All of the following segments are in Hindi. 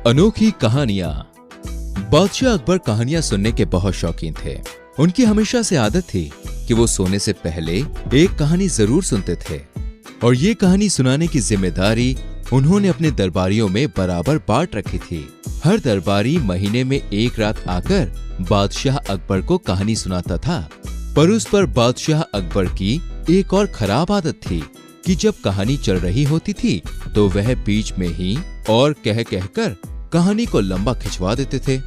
अनोखी कहानियां। बादशाह अकबर कहानियां सुनने के बहुत शौकीन थे। उनकी हमेशा से आदत थी कि वो सोने से पहले एक कहानी जरूर सुनते थे और ये कहानी सुनाने की जिम्मेदारी उन्होंने अपने दरबारियों में बराबर बांट रखी थी। हर दरबारी महीने में एक रात आकर बादशाह अकबर को कहानी सुनाता था। पर उस पर बादशाह अकबर की एक और खराब आदत थी कि जब कहानी चल रही होती थी तो वह बीच में ही और कह कहकर कहानी को लंबा खिंचवा देते थे।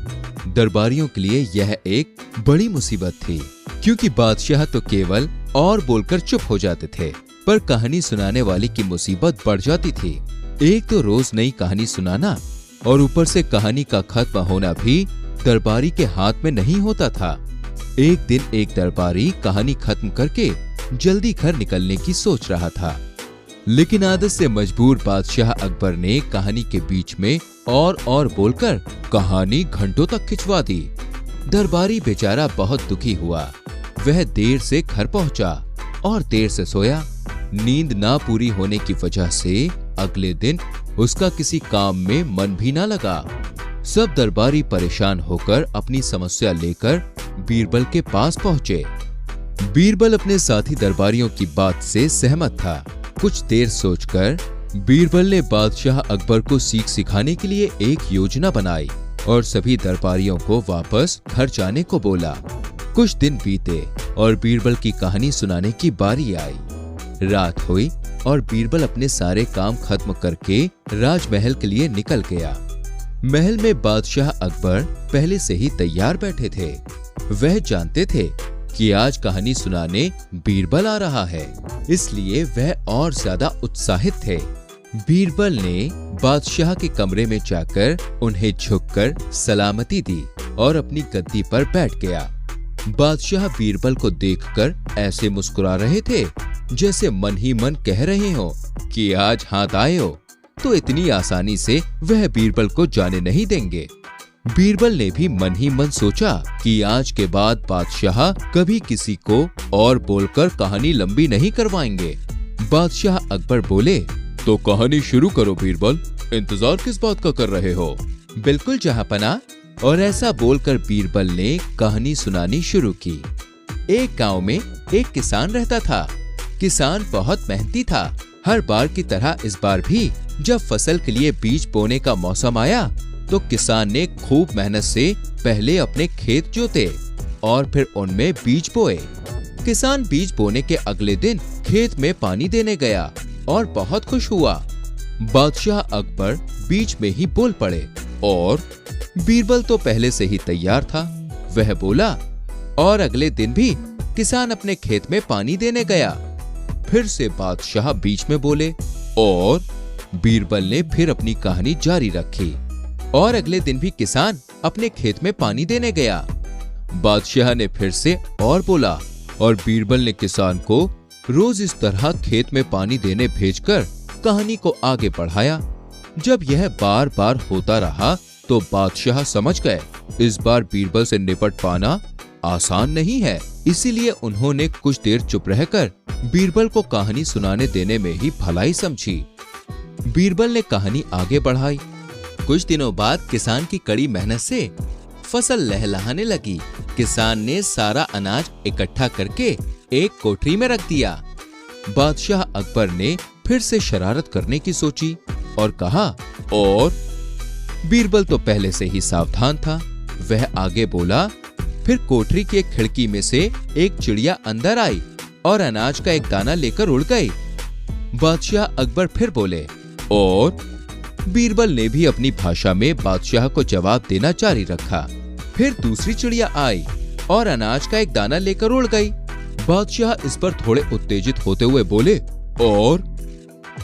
दरबारियों के लिए यह एक बड़ी मुसीबत थी, क्योंकि बादशाह तो केवल और बोलकर चुप हो जाते थे, पर कहानी सुनाने वाले की मुसीबत बढ़ जाती थी। एक तो रोज नई कहानी सुनाना और ऊपर से कहानी का खत्म होना भी दरबारी के हाथ में नहीं होता था। एक दिन एक दरबारी कहानी खत्म करके जल्दी घर निकलने की सोच रहा था, लेकिन आदत से मजबूर बादशाह अकबर ने कहानी के बीच में और बोलकर कहानी घंटों तक खिंचवा दी। दरबारी बेचारा बहुत दुखी हुआ। वह देर से घर पहुंचा और देर से सोया। नींद ना पूरी होने की वजह से अगले दिन उसका किसी काम में मन भी ना लगा। सब दरबारी परेशान होकर अपनी समस्या लेकर बीरबल के पास पहुंचे। बीरबल अपने साथी दरबारियों की बात से सहमत था। कुछ देर सोचकर बीरबल ने बादशाह अकबर को सीख सिखाने के लिए एक योजना बनाई और सभी दरबारियों को वापस घर जाने को बोला। कुछ दिन बीते और बीरबल की कहानी सुनाने की बारी आई। रात हुई और बीरबल अपने सारे काम खत्म करके राजमहल के लिए निकल गया। महल में बादशाह अकबर पहले से ही तैयार बैठे थे। वह जानते थे कि आज कहानी सुनाने बीरबल आ रहा है, इसलिए वह और ज्यादा उत्साहित थे। बीरबल ने बादशाह के कमरे में जाकर उन्हें झुककर सलामती दी और अपनी गद्दी पर बैठ गया। बादशाह बीरबल को देखकर ऐसे मुस्कुरा रहे थे जैसे मन ही मन कह रहे हो कि आज हाथ आए हो तो इतनी आसानी से वह बीरबल को जाने नहीं देंगे। बीरबल ने भी मन ही मन सोचा कि आज के बाद बादशाह कभी किसी को और बोलकर कहानी लंबी नहीं करवाएंगे। बादशाह अकबर बोले, तो कहानी शुरू करो बीरबल, इंतजार किस बात का कर रहे हो? बिल्कुल जहांपना। और ऐसा बोलकर बीरबल ने कहानी सुनानी शुरू की। एक गांव में एक किसान रहता था। किसान बहुत मेहनती था। हर बार की तरह इस बार भी जब फसल के लिए बीज बोने का मौसम आया तो किसान ने खूब मेहनत से पहले अपने खेत जोते और फिर उनमें बीज बोए। किसान बीज बोने के अगले दिन खेत में पानी देने गया और बहुत खुश हुआ। बादशाह अकबर बीच में ही बोल पड़े और बीरबल तो पहले से ही तैयार था। वह बोला, और अगले दिन भी किसान अपने खेत में पानी देने गया। फिर से बादशाह बीच में बोले और बीरबल ने फिर अपनी कहानी जारी रखी। और अगले दिन भी किसान अपने खेत में पानी देने गया। बादशाह ने फिर से और बोला और बीरबल ने किसान को रोज इस तरह खेत में पानी देने भेजकर कहानी को आगे बढ़ाया। जब यह बार बार होता रहा तो बादशाह समझ गए इस बार बीरबल से निपट पाना आसान नहीं है। इसीलिए उन्होंने कुछ देर चुप रहकर बीरबल को कहानी सुनाने देने में ही भलाई समझी। बीरबल ने कहानी आगे बढ़ाई। कुछ दिनों बाद किसान की कड़ी मेहनत से फसल लहलहाने लगी। किसान ने सारा अनाज इकट्ठा करके एक कोठरी में रख दिया। बादशाह अकबर ने फिर से शरारत करने की सोची और कहा, और बीरबल तो पहले से ही सावधान था। वह आगे बोला, फिर कोठरी की एक खिड़की में से एक चिड़िया अंदर आई और अनाज का एक दाना लेकर उड़ गई। बादशाह अकबर फिर बोले और बीरबल ने भी अपनी भाषा में बादशाह को जवाब देना जारी रखा। फिर दूसरी चिड़िया आई और अनाज का एक दाना लेकर उड़ गई। बादशाह इस पर थोड़े उत्तेजित होते हुए बोले और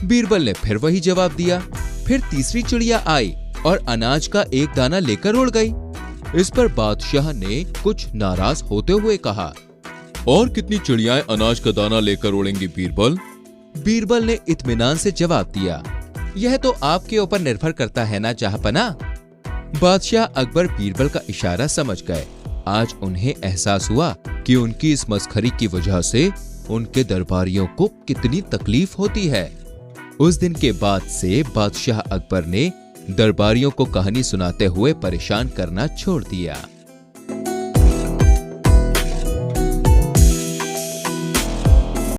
बीरबल ने फिर वही जवाब दिया। फिर तीसरी चिड़िया आई और अनाज का एक दाना लेकर उड़ गई। इस पर बादशाह ने कुछ नाराज होते हुए कहा, और कितनी चिड़ियाएं अनाज का दाना लेकर उड़ेंगी बीरबल? बीरबल ने इत्मीनान से जवाब दिया, यह तो आपके ऊपर निर्भर करता है ना जहांपना। बादशाह अकबर बीरबल का इशारा समझ गए। आज उन्हें एहसास हुआ कि उनकी इस मस्खरी की वजह से उनके दरबारियों को कितनी तकलीफ होती है। उस दिन के बाद से बादशाह अकबर ने दरबारियों को कहानी सुनाते हुए परेशान करना छोड़ दिया।